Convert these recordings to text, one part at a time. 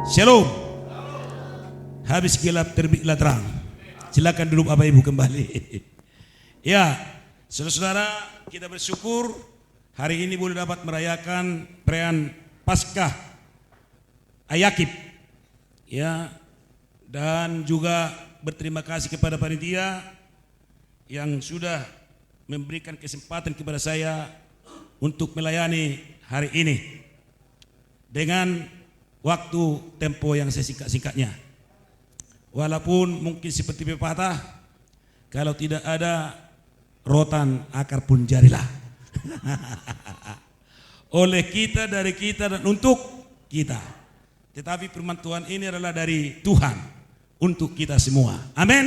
Shalom. Habis gelap terbitlah terang. Silakan duduk Bapak Ibu kembali. Ya, saudara-saudara, kita bersyukur hari ini boleh dapat merayakan perayaan Paskah Ayakib. Ya, dan juga berterima kasih kepada panitia yang sudah memberikan kesempatan kepada saya untuk melayani hari ini dengan waktu tempo yang sesingkat-singkatnya. Walaupun mungkin seperti pepatah, kalau tidak ada rotan akar pun jarilah. Oleh kita, dari kita, dan untuk kita. Tetapi firman Tuhan ini adalah dari Tuhan untuk kita semua. Amin.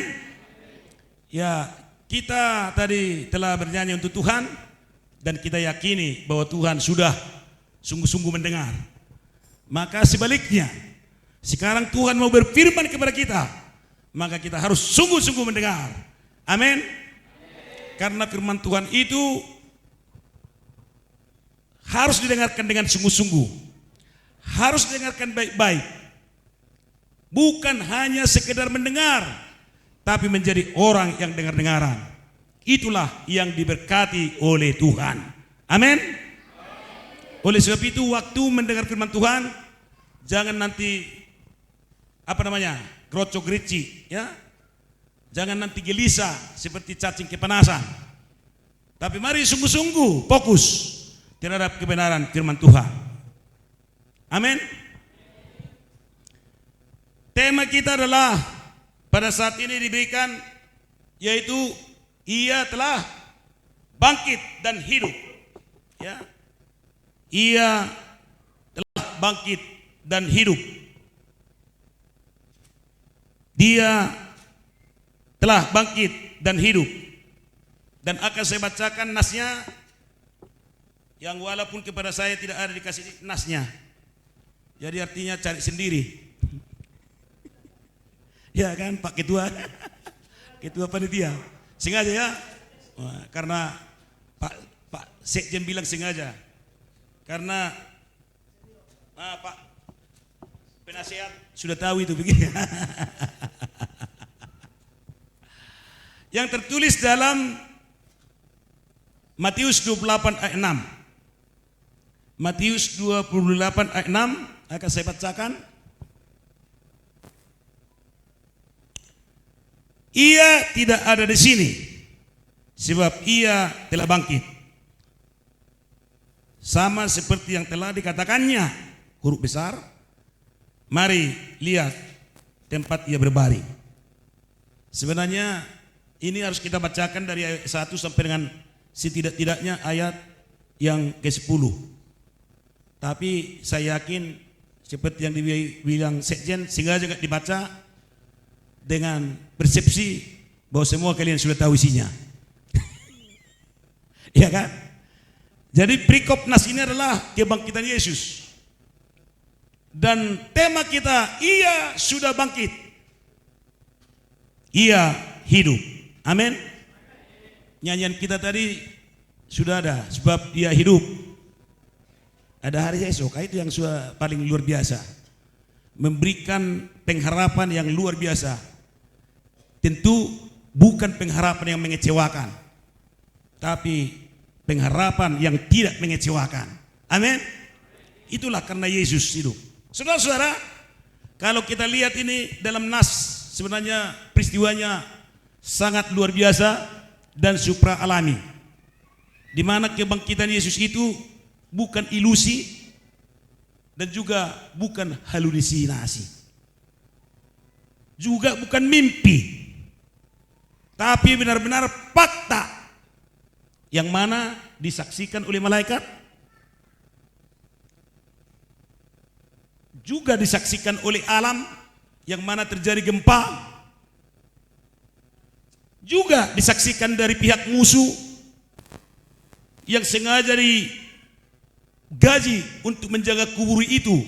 Ya, kita tadi telah bernyanyi untuk Tuhan dan kita yakini bahwa Tuhan sudah sungguh-sungguh mendengar. Maka sebaliknya, sekarang Tuhan mau berfirman kepada kita, maka kita harus sungguh-sungguh mendengar. Amin. Karena firman Tuhan itu harus didengarkan dengan sungguh-sungguh, harus didengarkan baik-baik. Bukan hanya sekedar mendengar, tapi menjadi orang yang dengar-dengaran. Itulah yang diberkati oleh Tuhan. Amin. Oleh sebab itu, waktu mendengar firman Tuhan, jangan nanti grocok gerici, ya. Jangan nanti gelisah seperti cacing kepanasan. Tapi mari sungguh-sungguh fokus terhadap kebenaran firman Tuhan. Amin. Tema kita adalah pada saat ini diberikan, yaitu Ia telah bangkit dan hidup. Ya. Ia telah bangkit dan hidup. Dia telah bangkit dan hidup. Dan akan saya bacakan nasnya, yang walaupun kepada saya tidak ada dikasih nasnya. Jadi artinya cari sendiri. Ya kan Pak Ketua, Ketua Panitia. Sengaja ya, karena Pak Sekjen bilang sengaja. Karena Pak penasehat sudah tahu itu begini. Yang tertulis dalam Matius 28 ayat 6. Matius 28 ayat 6 akan saya bacakan. Ia tidak ada di sini sebab ia telah bangkit. Sama seperti yang telah dikatakannya, huruf besar, mari lihat tempat ia berbaring. Sebenarnya ini harus kita bacakan dari ayat 1 sampai dengan setidak-tidaknya ayat yang ke-10. Tapi saya yakin seperti yang dibilang Sekjen, sengaja enggak dibaca dengan persepsi bahwa semua kalian sudah tahu isinya. Iya kan? Jadi perikop nas ini adalah kebangkitan Yesus. Dan tema kita, Ia sudah bangkit. Ia hidup. Amin. Nyanyian kita tadi sudah ada, sebab Dia hidup. Ada hari esok, itu yang sudah paling luar biasa. Memberikan pengharapan yang luar biasa. Tentu bukan pengharapan yang mengecewakan, tapi pengharapan yang tidak mengecewakan. Amin. Itulah karena Yesus hidup. Saudara-saudara, kalau kita lihat ini dalam nas, sebenarnya peristiwanya sangat luar biasa dan supra alami. Di mana kebangkitan Yesus itu bukan ilusi dan juga bukan halusinasi. Juga bukan mimpi. Tapi benar-benar fakta yang mana disaksikan oleh malaikat, juga disaksikan oleh alam, yang mana terjadi gempa, juga disaksikan dari pihak musuh yang sengaja digaji untuk menjaga kubur itu,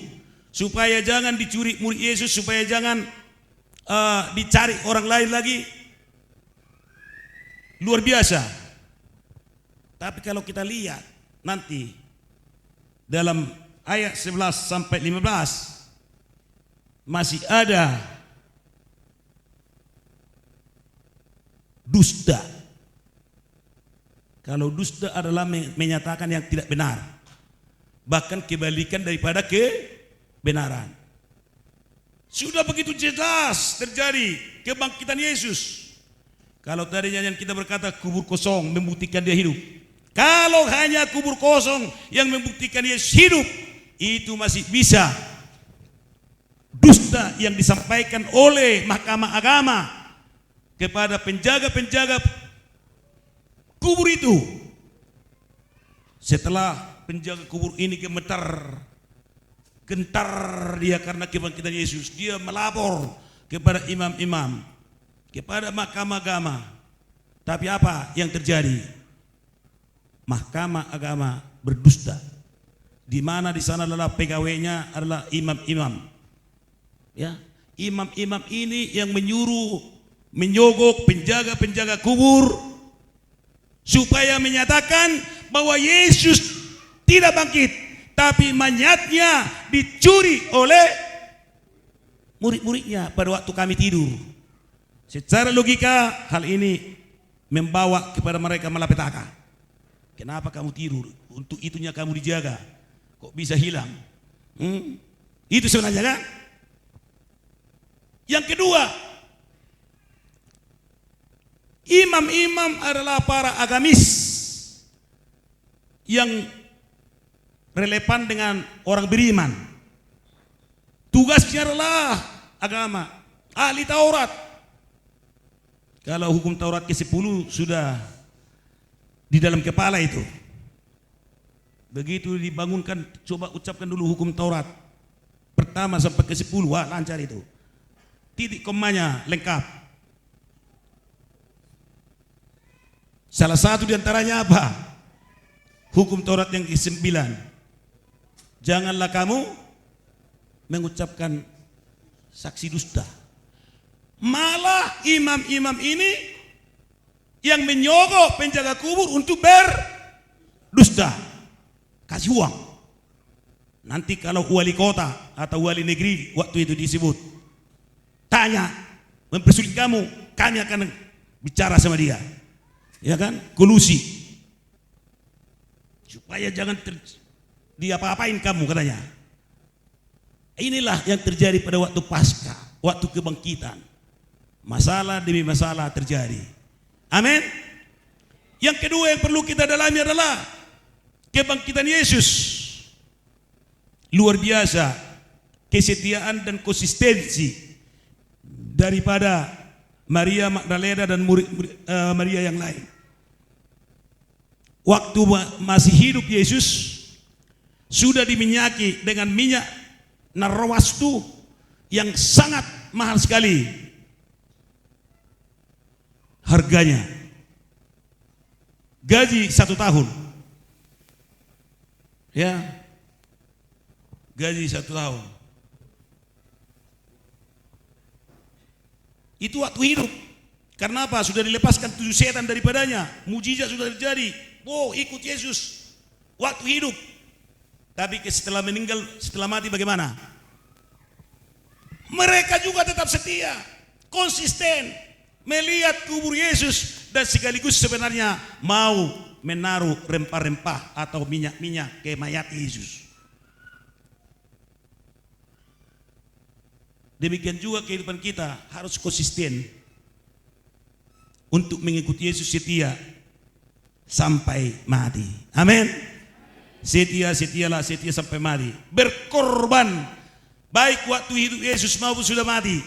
supaya jangan dicuri murid Yesus, supaya jangan dicari orang lain lagi. Luar biasa. Tapi kalau kita lihat nanti dalam ayat 11 sampai 15, masih ada dusta. Kalau dusta adalah menyatakan yang tidak benar, bahkan kebalikan daripada kebenaran. Sudah begitu jelas terjadi kebangkitan Yesus. Kalau tadinya yang kita berkata kubur kosong membuktikan dia hidup. Kalau hanya kubur kosong yang membuktikan Yesus hidup, itu masih bisa dusta yang disampaikan oleh Mahkamah Agama kepada penjaga-penjaga kubur itu. Setelah penjaga kubur ini gentar dia karena kebangkitan Yesus, dia melapor kepada imam-imam, kepada Mahkamah Agama. Tapi apa yang terjadi? Mahkamah Agama berdusta, di mana di sana adalah pegawainya adalah imam-imam. Ya, imam-imam ini yang menyogok penjaga-penjaga kubur supaya menyatakan bahwa Yesus tidak bangkit, tapi mayatnya dicuri oleh murid-muridnya pada waktu kami tidur. Secara logika hal ini membawa kepada mereka malapetaka. Kenapa kamu tidur? Untuk itunya kamu dijaga. Kok bisa hilang? Itu sebenarnya kan? Yang kedua, imam-imam adalah para agamis yang relevan dengan orang beriman. Tugasnya adalah agama, ahli Taurat. Kalau hukum Taurat ke-10 sudah di dalam kepala itu, begitu dibangunkan, coba ucapkan dulu hukum Taurat pertama sampai ke-10, wah lancar itu, titik komanya lengkap. Salah satu diantaranya apa? Hukum Taurat yang ke-9, janganlah kamu mengucapkan saksi dusta. Malah imam-imam ini yang menyogok penjaga kubur untuk berdusta, kasih uang. Nanti kalau wali kota atau wali negeri waktu itu disebut, tanya, mempersulit kamu, kami akan bicara sama dia. Ya kan? Kolusi. Supaya jangan diapa-apain kamu katanya. Inilah yang terjadi pada waktu Paskah, waktu kebangkitan. Masalah demi masalah terjadi. Amin. Yang kedua yang perlu kita dalami adalah kebangkitan Yesus. Luar biasa kesetiaan dan konsistensi daripada Maria Magdalena dan Maria yang lain. Waktu masih hidup Yesus sudah diminyaki dengan minyak narwastu yang sangat mahal sekali harganya. Gaji 1 tahun. Ya. Gaji 1 tahun. Itu waktu hidup. Karena apa? Sudah dilepaskan 7 setan daripadanya. Mujizat sudah terjadi. Oh, ikut Yesus waktu hidup. Tapi setelah meninggal, setelah mati bagaimana? Mereka juga tetap setia, konsisten melihat kubur Yesus dan sekaligus sebenarnya mau menaruh rempah-rempah atau minyak-minyak ke mayat Yesus. Demikian juga kehidupan kita harus konsisten untuk mengikuti Yesus setia sampai mati. Amin. Setia-setialah, setia sampai mati. Berkorban baik waktu hidup Yesus maupun sudah mati.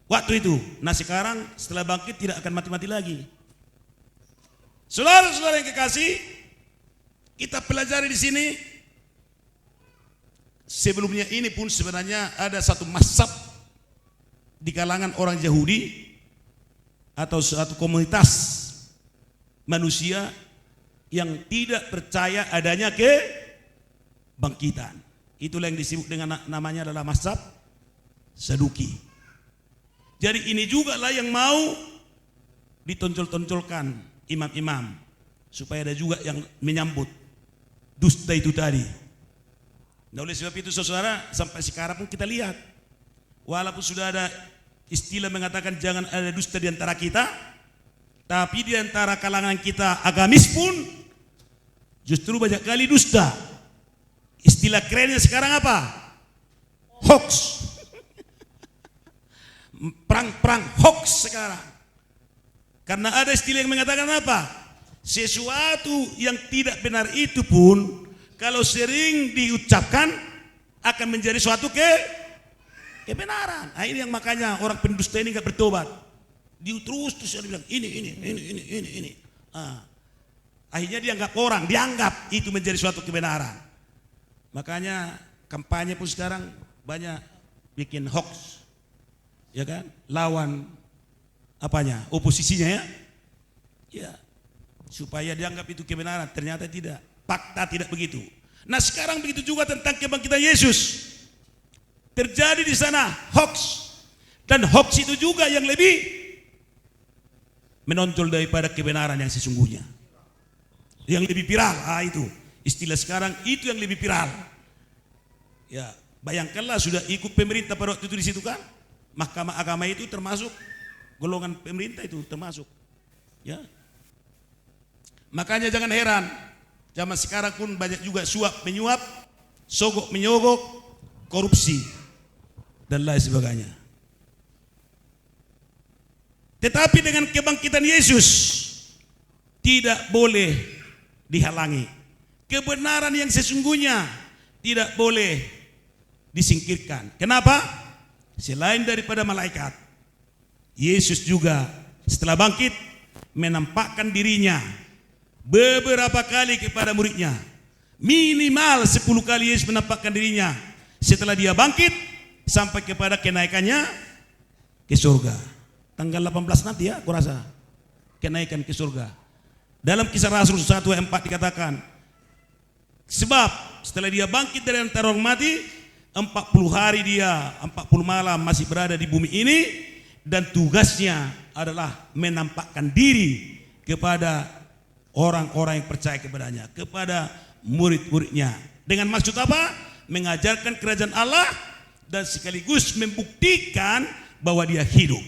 Waktu itu. Nah sekarang setelah bangkit tidak akan mati-mati lagi. Saudara-saudara yang kekasih, kita pelajari di sini. Sebelumnya ini pun sebenarnya ada satu mazhab di kalangan orang Yahudi atau suatu komunitas manusia yang tidak percaya adanya kebangkitan. Itulah yang disebut dengan namanya adalah mazhab Saduki. Jadi ini juga lah yang mau ditonjol-tonjolkan imam-imam supaya ada juga yang menyambut dusta itu tadi. Nah oleh sebab itu saudara, sampai sekarang pun kita lihat Walaupun sudah ada istilah mengatakan jangan ada dusta di antara kita, tapi di antara kalangan kita agamis pun justru banyak kali dusta. Istilah kerennya sekarang apa? Hoax. Perang hoax sekarang. Karena ada istilah yang mengatakan apa? Sesuatu yang tidak benar itu pun kalau sering diucapkan akan menjadi suatu kebenaran. Nah, ini yang makanya orang pendusta ini enggak bertobat. Terus dia bilang ini. Akhirnya dianggap itu menjadi suatu kebenaran. Makanya kampanye pun sekarang banyak bikin hoax, ya kan? Lawan apanya? Oposisinya ya. Ya, supaya dianggap itu kebenaran. Ternyata tidak. Fakta tidak begitu. Nah, sekarang begitu juga tentang kebangkitan Yesus. Terjadi di sana hoax. Dan hoax itu juga yang lebih menonjol daripada kebenaran yang sesungguhnya. Yang lebih viral, itu. Istilah sekarang itu yang lebih viral. Ya, bayangkanlah sudah ikut pemerintah pada waktu itu di situ kan? Mahkamah Agama itu termasuk golongan pemerintah itu termasuk. Ya. Makanya jangan heran, zaman sekarang pun banyak juga suap menyuap, sogok menyogok, korupsi dan lain sebagainya. Tetapi dengan kebangkitan Yesus tidak boleh dihalangi. Kebenaran yang sesungguhnya tidak boleh disingkirkan. Kenapa? Selain daripada malaikat, Yesus juga setelah bangkit menampakkan dirinya beberapa kali kepada muridnya. Minimal 10 kali Yesus menampakkan dirinya setelah dia bangkit sampai kepada kenaikannya ke surga. Tanggal 18 nanti ya, aku rasa kenaikan ke surga. Dalam Kisah Rasul 1 ayat 4 dikatakan, sebab setelah dia bangkit dari antara orang mati, 40 hari dia, 40 malam masih berada di bumi ini, dan tugasnya adalah menampakkan diri kepada orang-orang yang percaya kepadanya, kepada murid-muridnya. Dengan maksud apa? Mengajarkan kerajaan Allah dan sekaligus membuktikan bahwa dia hidup.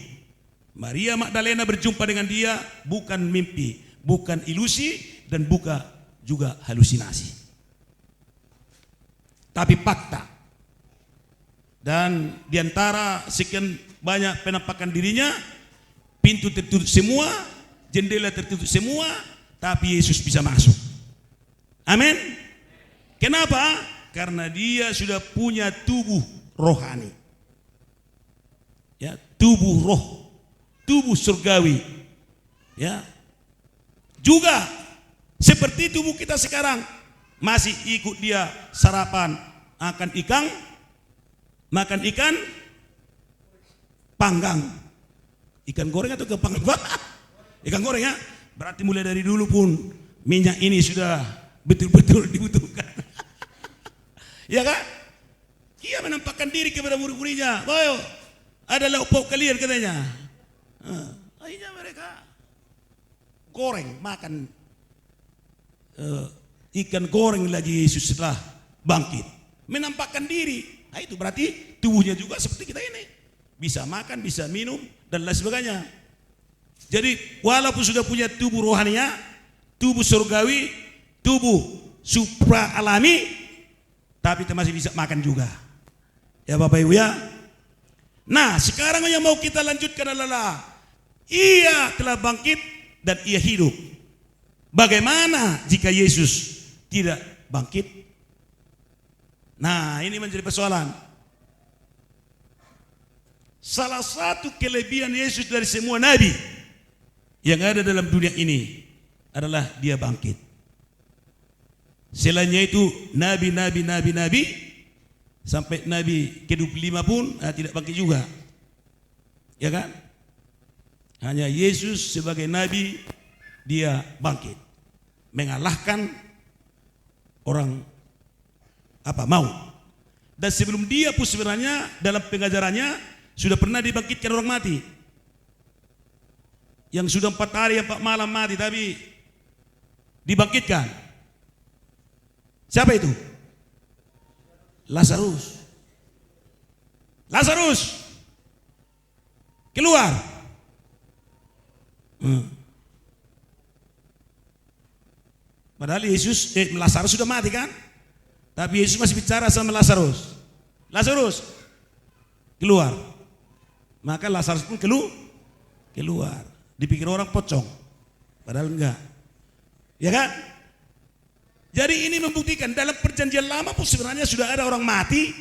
Maria Magdalena berjumpa dengan dia bukan mimpi, bukan ilusi, dan bukan juga halusinasi, tapi fakta. Dan diantara sekian banyak penampakan dirinya, pintu tertutup semua, jendela tertutup semua, tapi Yesus bisa masuk. Amin. Kenapa? Karena dia sudah punya tubuh rohani. Ya, tubuh roh, tubuh surgawi. Ya. Juga seperti tubuh kita sekarang masih ikut dia sarapan makan ikan panggang. Ikan goreng atau ke panggang? Ikan goreng ya. Berarti mulai dari dulu pun minyak ini sudah betul-betul dibutuhkan. Ya kan? Dia menampakkan diri kepada murid-muridnya. Boyo, ada lauk kalian katanya. Akhirnya mereka goreng, makan ikan goreng lagi Yesus setelah bangkit. Menampakkan diri. Nah, itu berarti tubuhnya juga seperti kita ini. Bisa makan, bisa minum, dan lain sebagainya. Jadi walaupun sudah punya tubuh rohaninya, tubuh surgawi, tubuh supra alami, tapi kita masih bisa makan juga. Ya Bapak Ibu ya. Nah, sekarang yang mau kita lanjutkan adalah ia telah bangkit dan ia hidup. Bagaimana jika Yesus tidak bangkit? Nah, ini menjadi persoalan. Salah satu kelebihan Yesus dari semua nabi yang ada dalam dunia ini adalah dia bangkit. Selainnya itu nabi sampai nabi ke-25 pun tidak bangkit juga. Ya kan? Hanya Yesus sebagai nabi dia bangkit, mengalahkan orang maut. Dan sebelum dia pun sebenarnya dalam pengajarannya sudah pernah dibangkitkan orang mati, yang sudah 4 hari 4 malam mati tapi dibangkitkan. Siapa itu? Lazarus. keluar. Padahal Lazarus sudah mati kan? Tapi Yesus masih bicara sama Lazarus. Lazarus, keluar. Maka Lazarus pun keluar. Dipikir orang pocong, padahal enggak. Ya kan? Jadi ini membuktikan dalam perjanjian lama pun sebenarnya sudah ada orang mati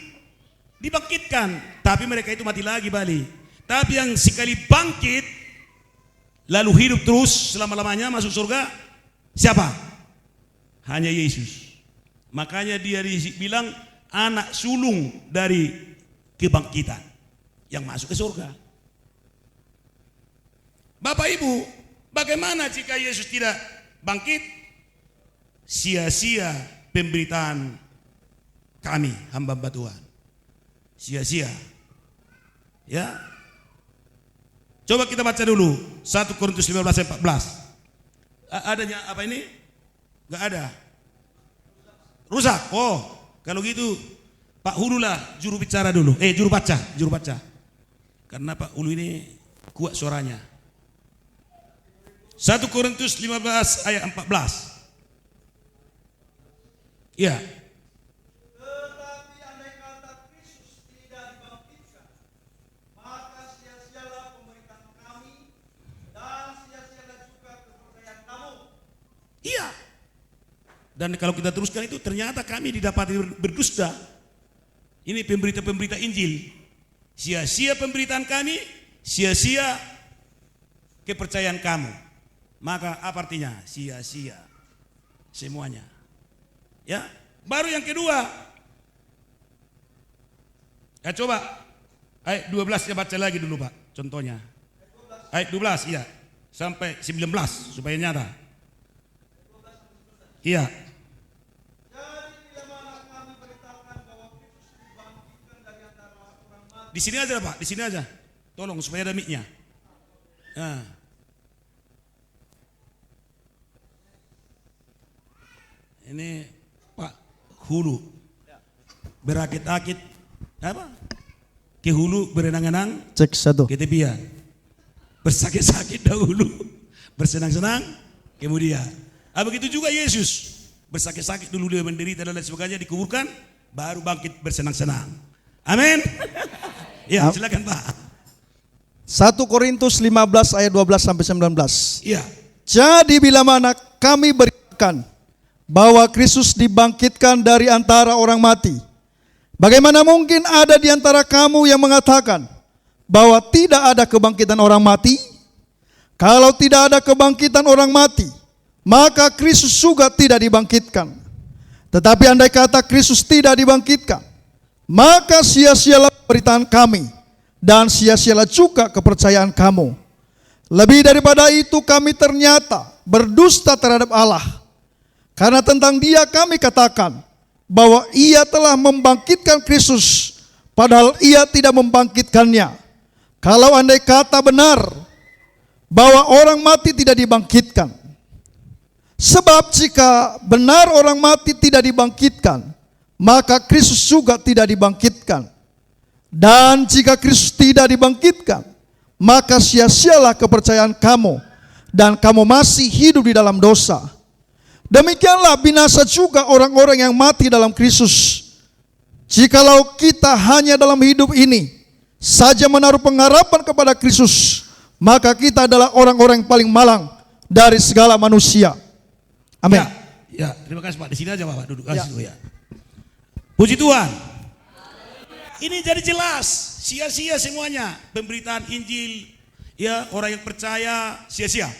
dibangkitkan, tapi mereka itu mati lagi balik. Tapi yang sekali bangkit lalu hidup terus selama-lamanya masuk surga, siapa? Hanya Yesus. Makanya dia dibilang anak sulung dari kebangkitan yang masuk ke surga. Bapak Ibu, bagaimana jika Yesus tidak bangkit? Sia-sia pemberitaan kami hamba-hamba Tuhan. Sia-sia. Ya. Coba kita baca dulu 1 Korintus 15 ayat 14. Adanya apa ini? Enggak ada. Rusak. Oh, kalau gitu Pak Hulu lah juru bicara dulu. Juru baca. Karena Pak Hulu ini kuat suaranya. 1 Korintus 15 ayat 14. Ya. Tetapi andai kata Kristus tidak dibangkitkan, maka sia-sialah pemberitaan kami dan sia-sialah juga kepercayaan kamu. Iya. Dan kalau kita teruskan itu ternyata kami didapati berdusta. Ini pemberita-pemberita Injil. Sia-sia pemberitaan kami, sia-sia kepercayaan kamu. Maka apa artinya? Sia-sia semuanya. Ya, baru yang kedua. Ya coba ayat 12 ya baca lagi dulu Pak, contohnya. Ayat 12 iya sampai 19 supaya nyata. Iya. Jadi bila mana kami beritakan bahwa Kristus dibangkitkan dari antara orang mati. Di sini aja Pak, di sini aja. Tolong supaya ada mic-nya. Nah. Ini Pak Hulu berakit-akit apa? Ke hulu berenang-enang, Cek 1. ke tepian. Bersakit-sakit dahulu, bersenang-senang kemudian. Begitu juga Yesus bersakit-sakit dulu, dia menderita dan lain sebagainya, dikuburkan, baru bangkit bersenang-senang. Amin. Ya, silakan Pak. 1 Korintus 15 ayat 12 sampai 19. Iya. Jadi bila mana kami beritakan bahwa Kristus dibangkitkan dari antara orang mati, bagaimana mungkin ada di antara kamu yang mengatakan bahwa tidak ada kebangkitan orang mati? Kalau tidak ada kebangkitan orang mati, maka Kristus juga tidak dibangkitkan. Tetapi andai kata Kristus tidak dibangkitkan, maka sia-sialah pemberitaan kami dan sia-sialah juga kepercayaan kamu. Lebih daripada itu kami ternyata berdusta terhadap Allah. Karena tentang Dia kami katakan bahwa Ia telah membangkitkan Kristus, padahal Ia tidak membangkitkannya. Kalau andai kata benar bahwa orang mati tidak dibangkitkan. Sebab jika benar orang mati tidak dibangkitkan, maka Kristus juga tidak dibangkitkan. Dan jika Kristus tidak dibangkitkan, maka sia-sialah kepercayaan kamu, dan kamu masih hidup di dalam dosa. Demikianlah binasa juga orang-orang yang mati dalam Kristus. Jikalau kita hanya dalam hidup ini saja menaruh pengharapan kepada Kristus, maka kita adalah orang-orang yang paling malang dari segala manusia. Amin. Ya, terima kasih Pak. Di sini aja Pak, duduk Ya. situ ya. Puji Tuhan. Ini jadi jelas, sia-sia semuanya pemberitaan Injil. Ya, orang yang percaya sia-sia.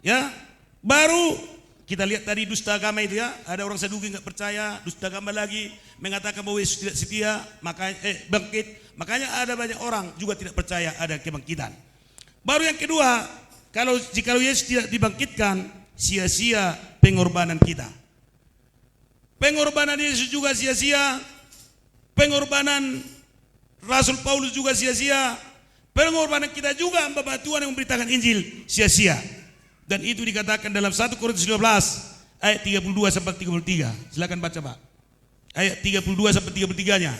Ya, baru kita lihat tadi dusta agama itu ya, ada orang Saduki nggak percaya, dusta agama lagi mengatakan bahwa Yesus tidak setia, makanya bangkit. Makanya ada banyak orang juga tidak percaya ada kebangkitan. Baru yang kedua, jika Yesus tidak dibangkitkan, sia-sia pengorbanan kita. Pengorbanan Yesus juga sia-sia, pengorbanan Rasul Paulus juga sia-sia, pengorbanan kita juga hamba Tuhan yang memberitakan Injil sia-sia. Dan itu dikatakan dalam 1 Korintus 12 ayat 32 sampai 33. Silakan baca Pak. Ayat 32 sampai 33-nya.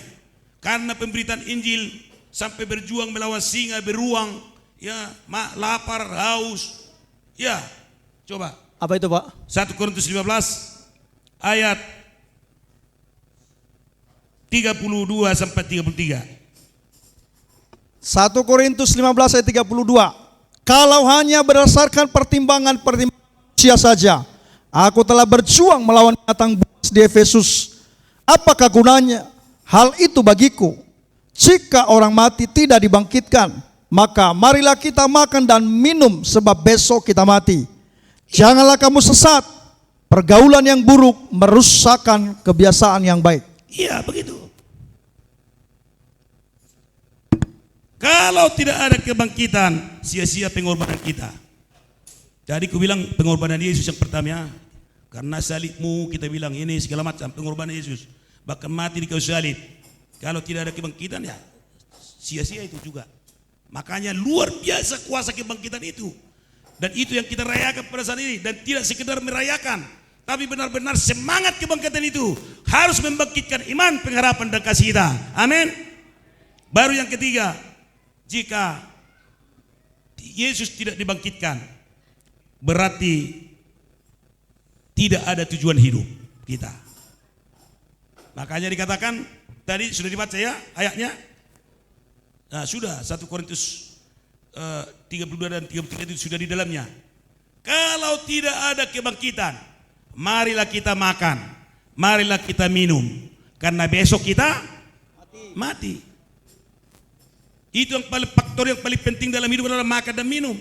Karena pemberitaan Injil sampai berjuang melawan singa beruang, ya, lapar, haus. Ya, coba. Apa itu, Pak? 1 Korintus 15 ayat 32 sampai 33. 1 Korintus 15 ayat 32. Kalau hanya berdasarkan pertimbangan manusia saja, aku telah berjuang melawan binatang buas di Efesus. Apakah gunanya hal itu bagiku? Jika orang mati tidak dibangkitkan, maka marilah kita makan dan minum sebab besok kita mati. Janganlah kamu sesat. Pergaulan yang buruk merusakkan kebiasaan yang baik. Iya, begitu. Kalau tidak ada kebangkitan, sia-sia pengorbanan kita. Jadi aku bilang pengorbanan Yesus yang pertama, karena salibmu kita bilang ini segala macam pengorbanan Yesus. Bahkan mati di kayu salib. Kalau tidak ada kebangkitan, ya sia-sia itu juga. Makanya luar biasa kuasa kebangkitan itu. Dan itu yang kita rayakan pada saat ini. Dan tidak sekedar merayakan, tapi benar-benar semangat kebangkitan itu harus membangkitkan iman, pengharapan dan kasih kita. Amin. Baru yang ketiga, jika Yesus tidak dibangkitkan, berarti tidak ada tujuan hidup kita. Makanya dikatakan, tadi sudah dibaca ya ayatnya. Nah, sudah 1 Korintus 32 dan 33 itu sudah di dalamnya. Kalau tidak ada kebangkitan, marilah kita makan, marilah kita minum, karena besok kita mati. Itu yang paling faktor yang paling penting dalam hidup adalah makan dan minum.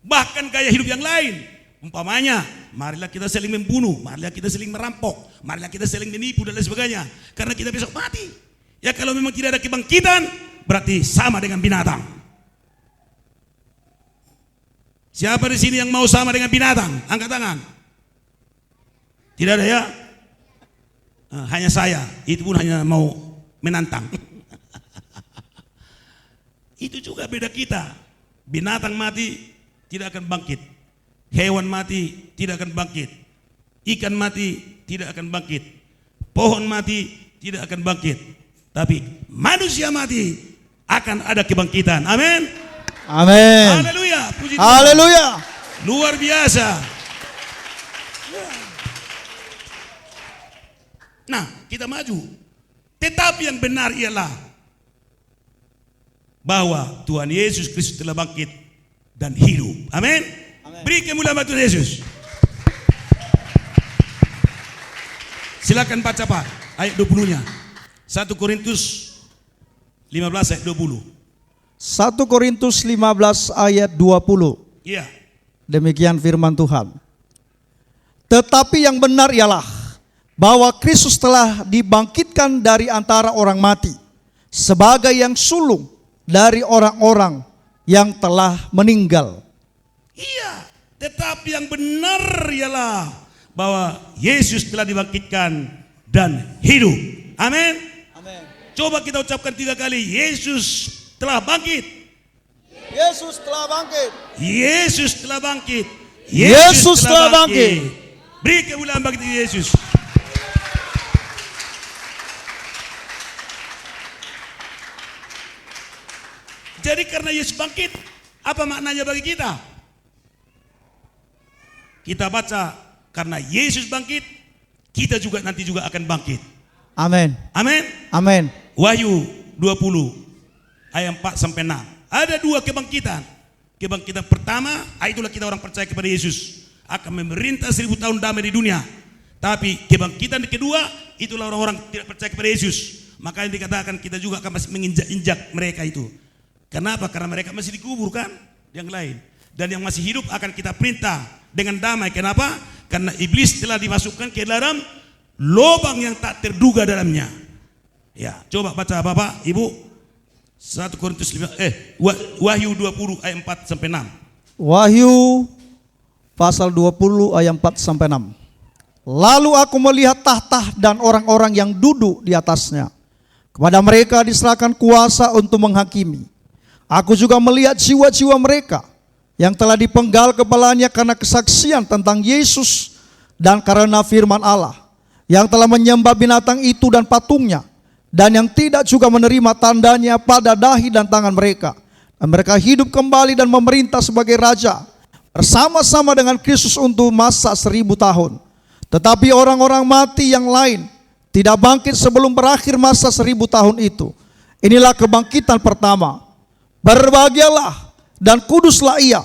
Bahkan gaya hidup yang lain. Umpamanya, marilah kita saling membunuh, marilah kita saling merampok, marilah kita saling menipu dan lain sebagainya. Karena kita besok mati. Ya kalau memang tidak ada kebangkitan, berarti sama dengan binatang. Siapa di sini yang mau sama dengan binatang? Angkat tangan. Tidak ada ya? Hanya saya. Itu pun hanya mau menantang. Itu juga beda kita. Binatang mati tidak akan bangkit. Hewan mati tidak akan bangkit. Ikan mati tidak akan bangkit. Pohon mati tidak akan bangkit. Tapi manusia mati akan ada kebangkitan. Amin. Amin. Haleluya. Puji Tuhan. Haleluya. Luar biasa. Nah, kita maju. Tetapi yang benar ialah bahwa Tuhan Yesus Kristus telah bangkit dan hidup. Amin. Beri kemuliaan bagi Tuhan Yesus. Silakan baca Pak ayat 20-nya. 1 Korintus 15 ayat 20. 1 Korintus 15 ayat 20. Iya. Demikian firman Tuhan. Tetapi yang benar ialah bahwa Kristus telah dibangkitkan dari antara orang mati sebagai yang sulung dari orang-orang yang telah meninggal. Iya, tetapi yang benar ialah bahwa Yesus telah dibangkitkan dan hidup. Amin. Amin. Coba kita ucapkan 3 kali, Yesus telah bangkit. Yesus telah bangkit. Yesus telah bangkit. Yesus telah bangkit. Beri kemuliaan bagi Yesus. Jadi karena Yesus bangkit, apa maknanya bagi kita? Kita baca, karena Yesus bangkit, kita juga nanti juga akan bangkit. Amin. Amin. Amin. Wahyu 20 ayat 4 sampai 6. Ada 2 kebangkitan. Kebangkitan pertama, itulah kita orang percaya kepada Yesus akan memerintah 1000 tahun damai di dunia. Tapi kebangkitan kedua, itulah orang-orang tidak percaya kepada Yesus. Makanya dikatakan kita juga akan masih menginjak-injak mereka itu. Kenapa? Karena mereka masih dikubur kan, yang lain. Dan yang masih hidup akan kita perintah dengan damai. Kenapa? Karena iblis telah dimasukkan ke dalam lubang yang tak terduga dalamnya. Ya, coba baca Bapak, Ibu. 1 Korintus 5 Wahyu 20 ayat 4 sampai 6. Wahyu pasal 20 ayat 4 sampai 6. Lalu aku melihat tahta dan orang-orang yang duduk di atasnya. Kepada mereka diserahkan kuasa untuk menghakimi. Aku juga melihat jiwa-jiwa mereka yang telah dipenggal kepalanya karena kesaksian tentang Yesus dan karena firman Allah, yang telah menyembah binatang itu dan patungnya, dan yang tidak juga menerima tandanya pada dahi dan tangan mereka. Dan mereka hidup kembali dan memerintah sebagai raja bersama-sama dengan Kristus untuk masa 1000 tahun. Tetapi orang-orang mati yang lain tidak bangkit sebelum berakhir masa 1000 tahun itu. Inilah kebangkitan pertama. Berbahagialah dan kuduslah ia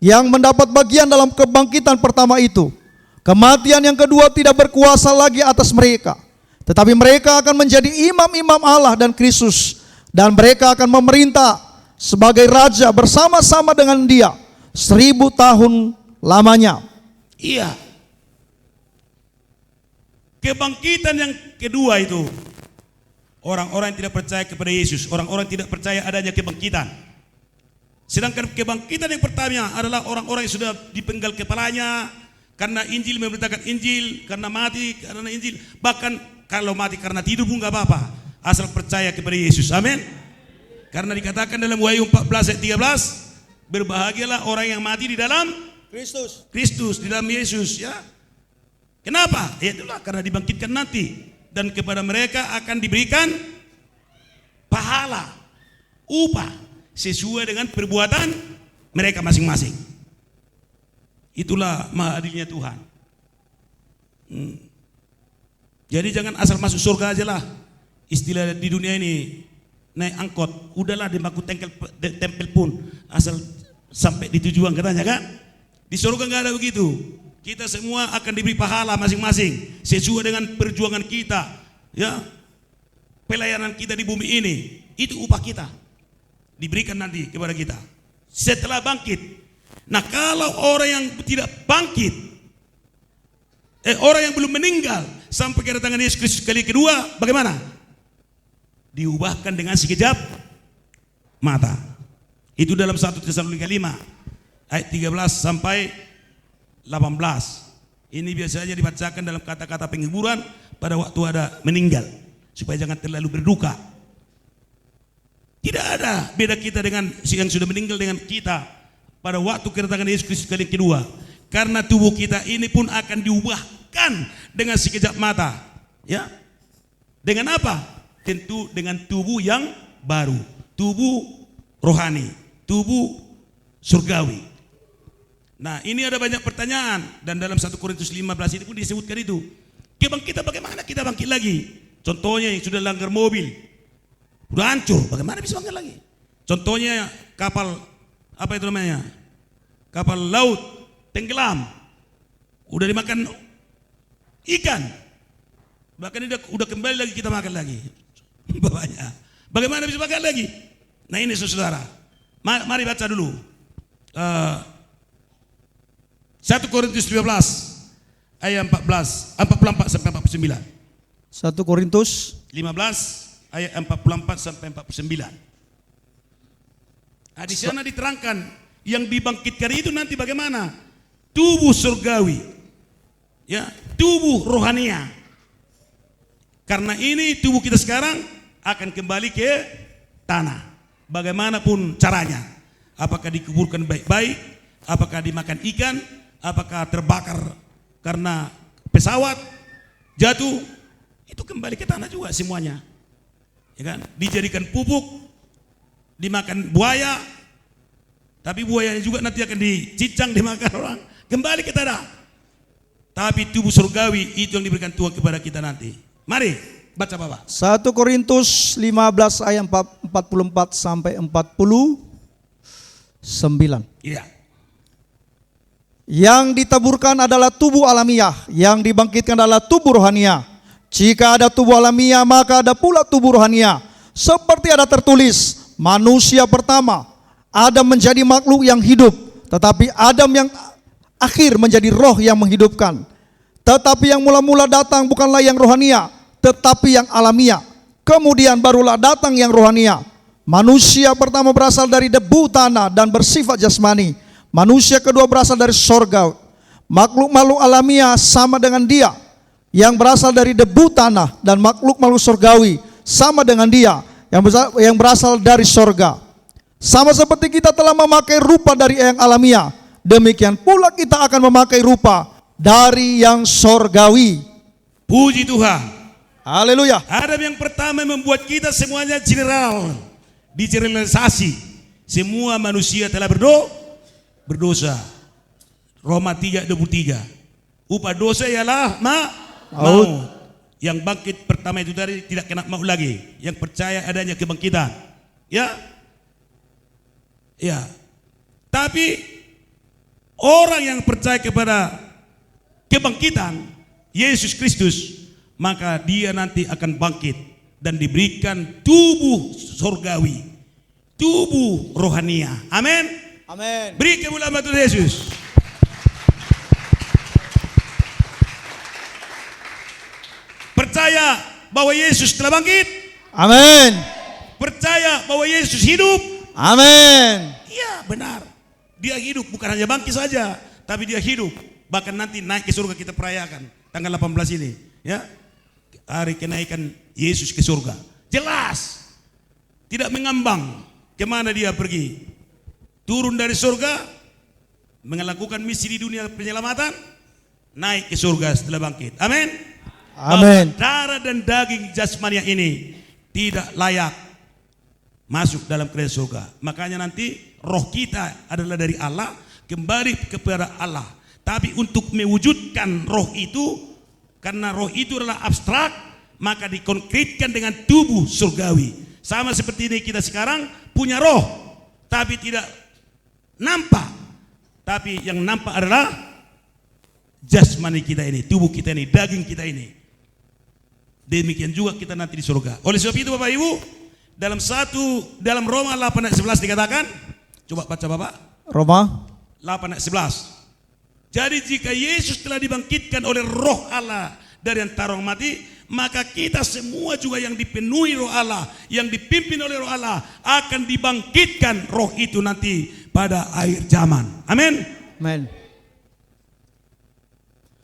yang mendapat bagian dalam kebangkitan pertama itu. Kematian yang kedua tidak berkuasa lagi atas mereka, tetapi mereka akan menjadi imam-imam Allah dan Kristus, dan mereka akan memerintah sebagai raja bersama-sama dengan Dia 1000 tahun lamanya. Iya. Kebangkitan yang kedua itu orang-orang yang tidak percaya kepada Yesus, orang-orang tidak percaya adanya kebangkitan. Sedangkan kebangkitan yang pertama adalah orang-orang yang sudah dipenggal kepalanya karena Injil, memberitakan Injil, karena mati karena Injil. Bahkan kalau mati karena tidur pun gak apa-apa, asal percaya kepada Yesus. Amin. Karena dikatakan dalam Wahyu 14 ayat 13, berbahagialah orang yang mati di dalam Kristus, di dalam Yesus, ya. Kenapa? Ya itulah karena dibangkitkan nanti, dan kepada mereka akan diberikan pahala, upah sesuai dengan perbuatan mereka masing-masing. Itulah maha adilnya Tuhan. Jadi jangan asal masuk surga aja lah. Istilah di dunia ini naik angkot, udahlah dimaku tempel pun asal sampai di tujuan katanya kan. Di surga nggak ada begitu. Kita semua akan diberi pahala masing-masing sesuai dengan perjuangan kita, ya. Pelayanan kita di bumi ini, itu upah kita diberikan nanti kepada kita setelah bangkit. Nah, kalau orang yang tidak bangkit, orang yang belum meninggal sampai kedatangan Yesus Kristus kali kedua, bagaimana? Diubahkan dengan sekejap mata. Itu dalam 1 Tesalonika 5 ayat 13 sampai 18. Ini biasanya dibacakan dalam kata-kata penghiburan pada waktu ada meninggal, supaya jangan terlalu berduka. Tidak ada beda kita dengan yang sudah meninggal dengan kita pada waktu kedatangan Yesus Kristus kali kedua. Karena tubuh kita ini pun akan diubahkan dengan sekejap mata. Ya. Dengan apa? Tentu dengan tubuh yang baru, tubuh rohani, tubuh surgawi. Nah, ini ada banyak pertanyaan, dan dalam 1 Korintus 15 itu pun disebutkan itu. Kebangkitan bagaimana kita bangkit lagi? Contohnya yang sudah langgar mobil, udah hancur, bagaimana bisa bangkit lagi? Contohnya kapal, apa itu namanya? Kapal laut tenggelam, udah dimakan ikan, bahkan udah kembali lagi kita makan lagi. Bapaknya, bagaimana bisa makan lagi? Nah ini saudara, mari baca dulu 1 Korintus 12 ayat 44 sampai 49. 1 Korintus 15 ayat 44 sampai 49. Nah, di sana diterangkan yang dibangkitkan itu nanti bagaimana? Tubuh surgawi, ya, tubuh rohania. Karena ini tubuh kita sekarang akan kembali ke tanah. Bagaimanapun caranya, apakah dikuburkan baik-baik, apakah dimakan ikan, apakah terbakar karena pesawat jatuh, itu kembali ke tanah juga semuanya. Ya kan? Dijadikan pupuk, dimakan buaya, tapi buayanya juga nanti akan dicicang dimakan orang, kembali ke tanah. Tapi tubuh surgawi itu yang diberikan Tuhan kepada kita nanti. Mari baca Bapak. 1 Korintus 15 ayat 44 sampai 49. Iya. Yang ditaburkan adalah tubuh alamiah, yang dibangkitkan adalah tubuh rohania. Jika ada tubuh alamiah, maka ada pula tubuh rohania. Seperti ada tertulis, manusia pertama Adam menjadi makhluk yang hidup, tetapi Adam yang akhir menjadi roh yang menghidupkan. Tetapi yang mula-mula datang bukanlah yang rohania, tetapi yang alamiah. Kemudian barulah datang yang rohania. Manusia pertama berasal dari debu tanah dan bersifat jasmani. Manusia kedua berasal dari sorga. Makhluk-makhluk alamiah sama dengan dia, yang berasal dari debu tanah, dan makhluk-makhluk surgawi sama dengan dia, yang berasal dari sorga. Sama seperti kita telah memakai rupa dari yang alamiah, demikian pula kita akan memakai rupa dari yang sorgawi. Puji Tuhan. Haleluya. Adam yang pertama membuat kita semuanya general, digeneralisasi. Semua manusia telah berdosa. Roma 3:23. Upah dosa ialah maut. Yang bangkit pertama itu tadi tidak kena maut lagi. Yang percaya adanya kebangkitan. Ya. Tapi orang yang percaya kepada kebangkitan Yesus Kristus, maka dia nanti akan bangkit dan diberikan tubuh surgawi, tubuh rohania. Amin. Amin. Beri kemuliaan bagi Tuhan Yesus. Percaya bahwa Yesus telah bangkit. Amin. Percaya bahwa Yesus hidup. Amin. Iya, benar. Dia hidup, bukan hanya bangkit saja, tapi dia hidup. Bahkan nanti naik ke surga kita perayakan tanggal 18 ini, ya. Hari kenaikan Yesus ke surga. Jelas. Tidak mengambang kemana dia pergi. Turun dari surga, melakukan misi di dunia penyelamatan, naik ke surga setelah bangkit. Amin. Amin. Darah dan daging jasmania ini tidak layak masuk dalam kerajaan surga. Makanya nanti roh kita adalah dari Allah, kembali kepada Allah. Tapi untuk mewujudkan roh itu, karena roh itu adalah abstrak, maka dikonkretkan dengan tubuh surgawi. Sama seperti ini kita sekarang punya roh, tapi tidak nampak. Tapi yang nampak adalah jasmani kita ini, tubuh kita ini, daging kita ini. Demikian juga kita nanti di surga. Oleh sebab itu Bapak Ibu, dalam Roma 8 ayat 11 dikatakan, coba baca Bapak. Roma 8 ayat 11. Jadi jika Yesus telah dibangkitkan oleh roh Allah dari antara orang mati, maka kita semua juga yang dipenuhi roh Allah, yang dipimpin oleh roh Allah, akan dibangkitkan roh itu nanti pada akhir zaman. Amin. Amin.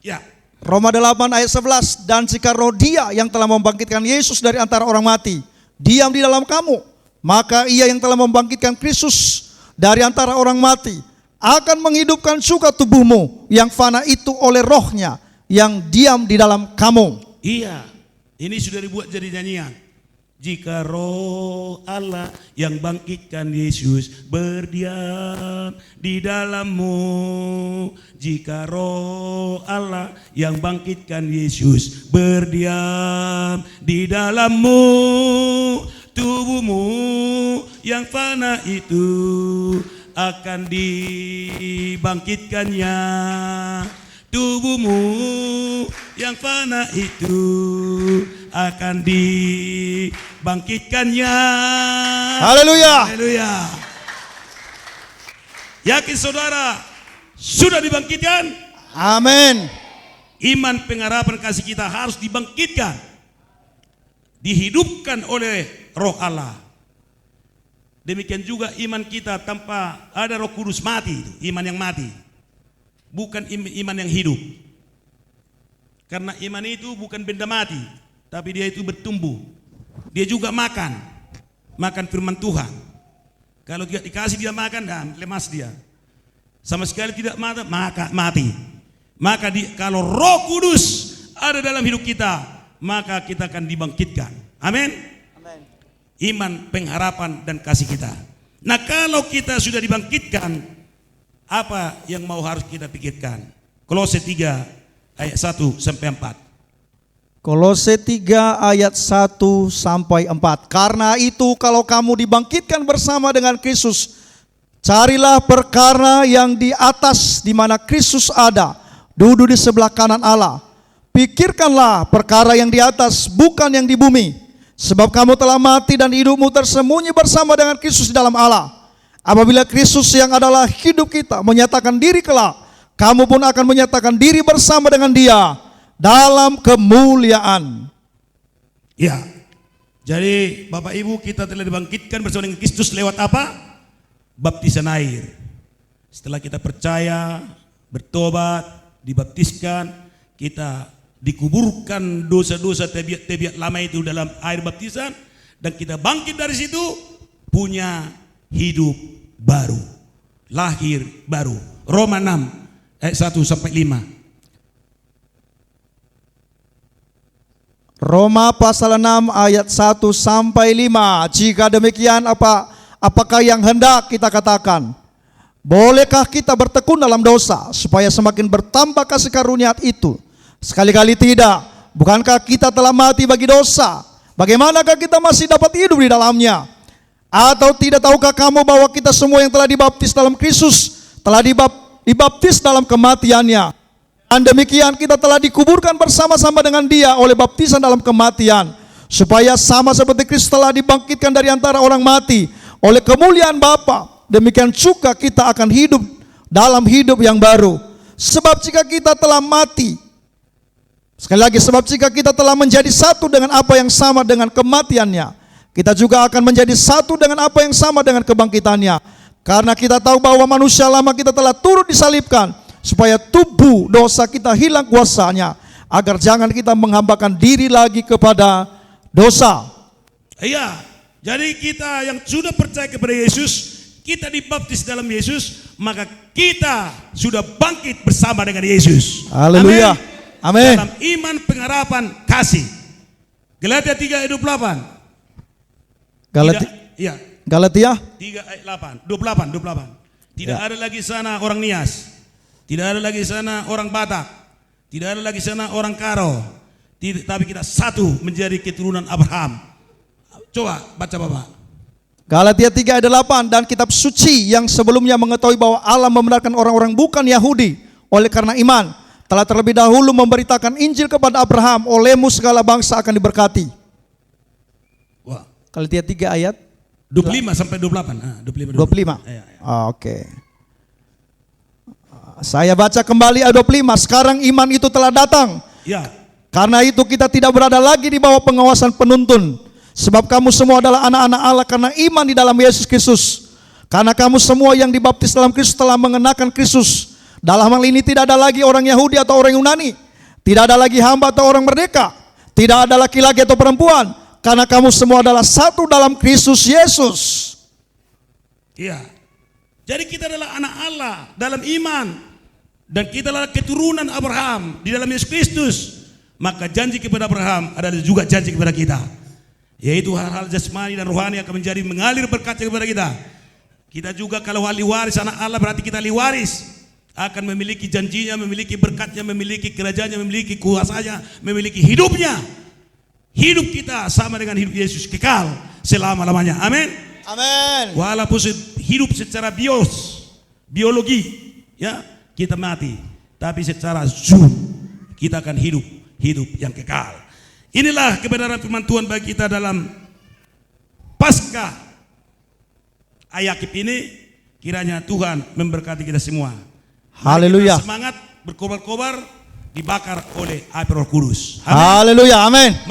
Ya. Roma 8 ayat 11. Dan jika roh Dia yang telah membangkitkan Yesus dari antara orang mati diam di dalam kamu, maka Ia yang telah membangkitkan Kristus dari antara orang mati akan menghidupkan juga tubuhmu yang fana itu oleh rohnya yang diam di dalam kamu. Iya, ini sudah dibuat jadi nyanyian. Jika roh Allah yang bangkitkan Yesus berdiam di dalammu, jika roh Allah yang bangkitkan Yesus berdiam di dalammu, tubuhmu yang fana itu akan dibangkitkannya. Tubuhmu yang fana itu akan dibangkitkannya. Haleluya. Haleluya. Yakin saudara sudah dibangkitkan? Amin. Iman pengharapan kasih kita harus dibangkitkan, dihidupkan oleh roh Allah. Demikian juga iman kita tanpa ada Roh Kudus mati, iman yang mati. Bukan iman yang hidup. Karena iman itu bukan benda mati, tapi dia itu bertumbuh. Dia juga makan firman Tuhan. Kalau tidak dikasih dia makan, dan lemas dia. Sama sekali tidak mati. Maka kalau Roh Kudus ada dalam hidup kita, maka kita akan dibangkitkan. Amin. Iman, pengharapan dan kasih kita. Nah, kalau kita sudah dibangkitkan, apa yang harus kita pikirkan? Kolose 3 ayat 1 sampai 4. Kolose 3 ayat 1 sampai 4. Karena itu kalau kamu dibangkitkan bersama dengan Kristus, carilah perkara yang di atas di mana Kristus ada, duduk di sebelah kanan Allah. Pikirkanlah perkara yang di atas, bukan yang di bumi. Sebab kamu telah mati dan hidupmu tersembunyi bersama dengan Kristus di dalam Allah. Apabila Kristus yang adalah hidup kita menyatakan diri kelak, kamu pun akan menyatakan diri bersama dengan Dia dalam kemuliaan. Ya. Jadi Bapak Ibu, kita telah dibangkitkan bersama dengan Kristus lewat apa? Baptisan air. Setelah kita percaya, bertobat, dibaptiskan, kita dikuburkan dosa-dosa tebiat lama itu dalam air baptisan, dan kita bangkit dari situ punya hidup baru, lahir baru. Roma 6 ayat 1 sampai 5. Roma pasal 6 ayat 1 sampai 5. Jika demikian apakah yang hendak kita katakan? Bolehkah kita bertekun dalam dosa supaya semakin bertambah kasih karunia itu? Sekali-kali tidak. Bukankah kita telah mati bagi dosa? Bagaimanakah kita masih dapat hidup di dalamnya? Atau tidak tahukah kamu bahwa kita semua yang telah dibaptis dalam Kristus telah dibaptis dalam kematiannya? Dan demikian kita telah dikuburkan bersama-sama dengan Dia oleh baptisan dalam kematian, supaya sama seperti Kristus telah dibangkitkan dari antara orang mati oleh kemuliaan Bapa, demikian juga kita akan hidup dalam hidup yang baru. Sebab jika kita telah mati, sekali lagi, sebab jika kita telah menjadi satu dengan apa yang sama dengan kematiannya, kita juga akan menjadi satu dengan apa yang sama dengan kebangkitannya. Karena kita tahu bahwa manusia lama kita telah turut disalibkan, supaya tubuh dosa kita hilang kuasanya, agar jangan kita menghambakan diri lagi kepada dosa. Iya, jadi kita yang sudah percaya kepada Yesus, kita dibaptis dalam Yesus, maka kita sudah bangkit bersama dengan Yesus. Haleluya. Amin. Dalam iman, pengharapan, kasih. Galatia 3 ayat 28. Galatia 3 ayat 28. Tidak ada lagi sana orang Nias, tidak ada lagi sana orang Batak, tidak ada lagi sana orang Karo, tapi kita satu menjadi keturunan Abraham. Coba baca Bapak. Galatia 3 ayat 8. Dan kitab suci yang sebelumnya mengetahui bahwa Allah membenarkan orang-orang bukan Yahudi oleh karena iman, telah terlebih dahulu memberitakan Injil kepada Abraham, olehmu segala bangsa akan diberkati. Wah. Galatia 3 ayat 25 sampai 28. 25. Ya. Oke. Saya baca kembali ayat 25. Sekarang iman itu telah datang. Ya. Karena itu kita tidak berada lagi di bawah pengawasan penuntun. Sebab kamu semua adalah anak-anak Allah karena iman di dalam Yesus Kristus. Karena kamu semua yang dibaptis dalam Kristus telah mengenakan Kristus. Dalam hal ini tidak ada lagi orang Yahudi atau orang Yunani, tidak ada lagi hamba atau orang merdeka, tidak ada laki-laki atau perempuan, karena kamu semua adalah satu dalam Kristus Yesus. Iya. Jadi kita adalah anak Allah dalam iman, dan kita adalah keturunan Abraham di dalam Yesus Kristus. Maka janji kepada Abraham adalah juga janji kepada kita, yaitu hal-hal jasmani dan rohani akan menjadi mengalir berkat kepada kita. Kita juga kalau ahli waris anak Allah, berarti kita ahli waris, akan memiliki janjinya, memiliki berkatnya, memiliki kerajaannya, memiliki kuasanya, memiliki hidupnya. Hidup kita sama dengan hidup Yesus, kekal selama-lamanya. Amin. Amin. Walaupun hidup secara biologi, ya kita mati, tapi secara kita akan hidup yang kekal. Inilah kebenaran firman Tuhan bagi kita dalam Paskah Ayakib ini. Kiranya Tuhan memberkati kita semua. Haleluya. Semangat berkobar-kobar, dibakar oleh api Roh Kudus. Haleluya. Amin.